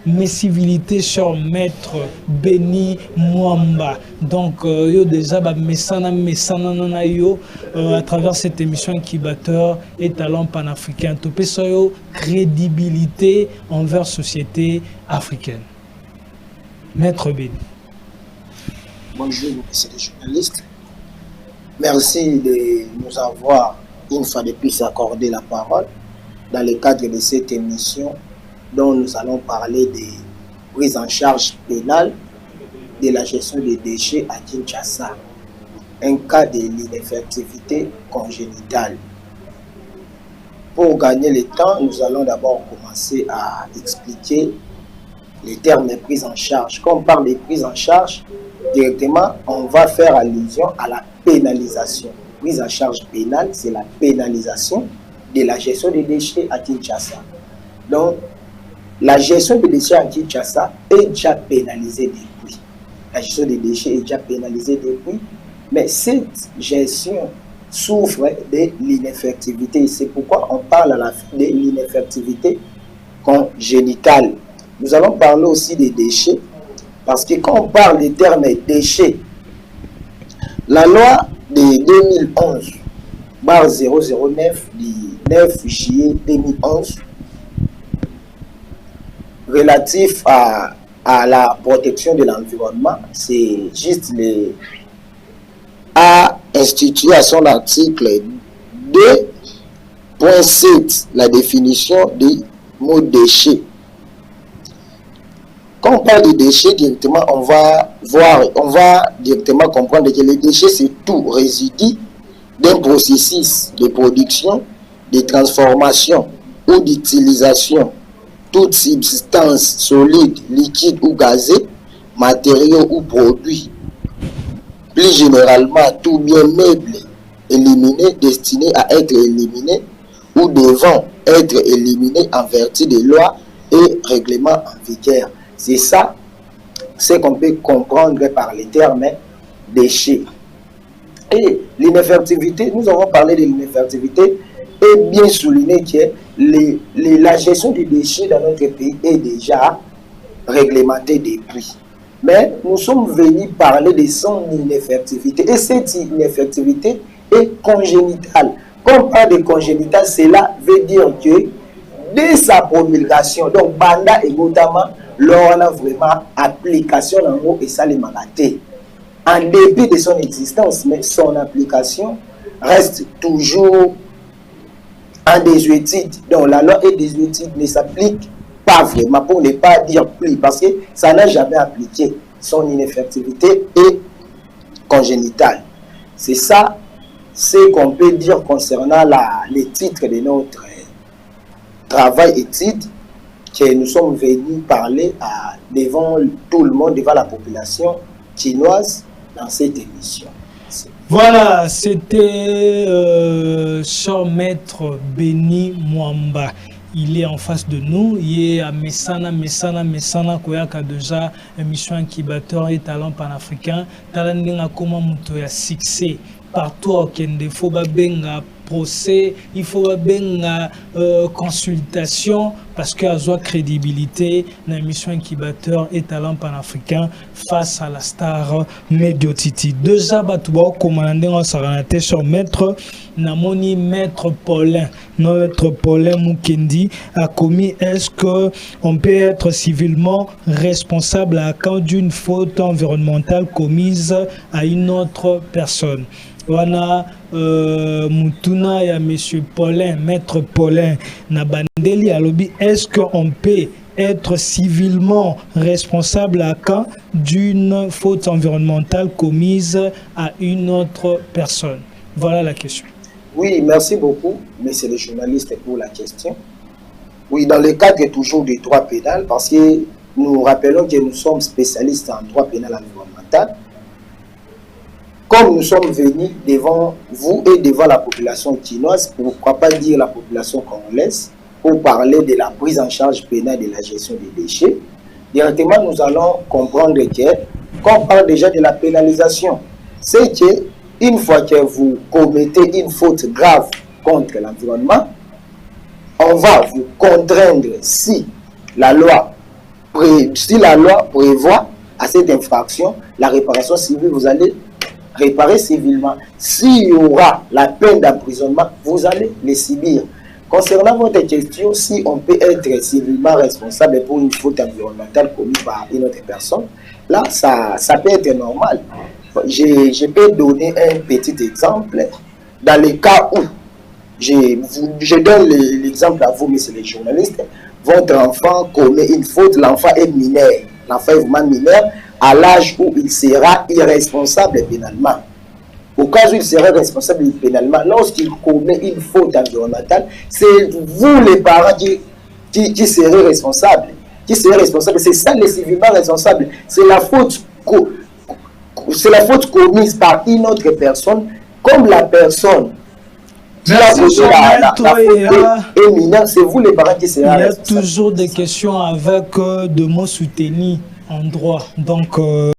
mes civilités sur Maître Béni Mwamba. Donc, yo déjà, mesana na yo à travers cette émission Incubateur et talent panafricain. Topé yo crédibilité envers société africaine. Maître Béni. Bonjour, messieurs les journalistes. Merci de nous avoir une fois de plus accordé la parole dans le cadre de cette émission dont nous allons parler des prises en charge pénales de la gestion des déchets à Kinshasa, un cas de l'ineffectivité congénitale. Pour gagner le temps, nous allons d'abord commencer à expliquer les termes de prise en charge. Quand on parle de prise en charge, directement, on va faire allusion à la pénalisation. Prise en charge pénale, c'est la pénalisation de la gestion des déchets à Kinshasa. Donc, la gestion des déchets à Kinshasa est déjà pénalisée depuis. La gestion des déchets est déjà pénalisée depuis, mais cette gestion souffre de l'ineffectivité. C'est pourquoi on parle à la fin de l'ineffectivité congénitale. Nous allons parler aussi des déchets, parce que quand on parle des termes déchets, la loi de 2011, barre 009 du 9 juillet 2011, relatif à la protection de l'environnement, c'est juste a institué à son article 2.7 la définition des mots déchets. Quand on parle de déchets, directement, on va directement comprendre que les déchets, c'est tout résidu d'un processus de production, de transformation ou d'utilisation, toute substance solide, liquide ou gazée, matériaux ou produits. Plus généralement, tout bien meuble éliminé, destiné à être éliminé ou devant être éliminé en vertu des lois et règlements en vigueur. C'est ça, c'est qu'on peut comprendre par les termes déchets. Et l'ineffectivité, nous avons parlé de l'ineffectivité et bien souligné que la gestion des déchets dans notre pays est déjà réglementée depuis. Mais nous sommes venus parler de son ineffectivité. Et cette ineffectivité est congénitale. Quand on parle de congénitale, cela veut dire que dès sa promulgation, donc Banda et notamment, là on a vraiment application en haut et ça les malatés. En dépit de son existence, mais son application reste toujours en désuétude. Donc la loi et désuétude ne s'applique pas vraiment, pour ne pas dire plus, parce que ça n'a jamais appliqué. Son ineffectivité est congénitale. C'est ça, ce qu'on peut dire concernant les titres de notre travail étude que nous sommes venus parler devant tout le monde, devant la population chinoise dans cette émission. Voilà, c'était cher Maître Béni Mwamba. Il est en face de nous, il est à Messana, Koyaka déjà, émission Incubateur et talent panafricain. Talandinga comment muto ya succès partout au Kende, il faut benga procès, il faut benga consultation parce qu'il y a une crédibilité dans l'émission Incubateur et talent panafricain face à la star Médiotiti. Déjà, Batouba, commandant en Saranate sur Maître Namoni, Maître Paulin. Notre Paulin Mukendi a commis, est-ce qu'on peut être civilement responsable à cause d'une faute environnementale commise à une autre personne? Wana Mutuna ya Monsieur Paulin, Maître Paulin Nabandeli alobi, est-ce qu'on peut être civilement responsable à cas d'une faute environnementale commise à une autre personne? Voilà la question. Oui, merci beaucoup, messieurs les journalistes, pour la question. Oui, dans le cadre toujours du droit pénal, parce que nous rappelons que nous sommes spécialistes en droit pénal environnemental, comme nous sommes venus devant vous et devant la population chinoise, pourquoi pas dire la population congolaise, pour parler de la prise en charge pénale de la gestion des déchets, directement nous allons comprendre que, quand on parle déjà de la pénalisation, c'est que une fois que vous commettez une faute grave contre l'environnement, on va vous contraindre, si la loi si la loi prévoit à cette infraction la réparation civile, vous allez réparer civilement. S'il y aura la peine d'emprisonnement, vous allez les subir. Concernant votre question, si on peut être civilement responsable pour une faute environnementale commise par une autre personne, là, ça peut être normal. Je peux donner un petit exemple. Dans le cas où, je donne l'exemple à vous, messieurs les journalistes, votre enfant commet une faute, l'enfant est mineur, l'enfant est vraiment mineur, à l'âge où il sera irresponsable pénalement. Au cas où il serait responsable pénalement, lorsqu'il commet une faute environnementale, c'est vous les parents qui serez responsables. C'est ça les civilement responsables. C'est la faute commise par une autre personne, comme la personne qui a posé la faute est mineure, c'est vous les parents qui serez responsables. Il y a toujours des questions avec de mots soutenus en droit. Donc,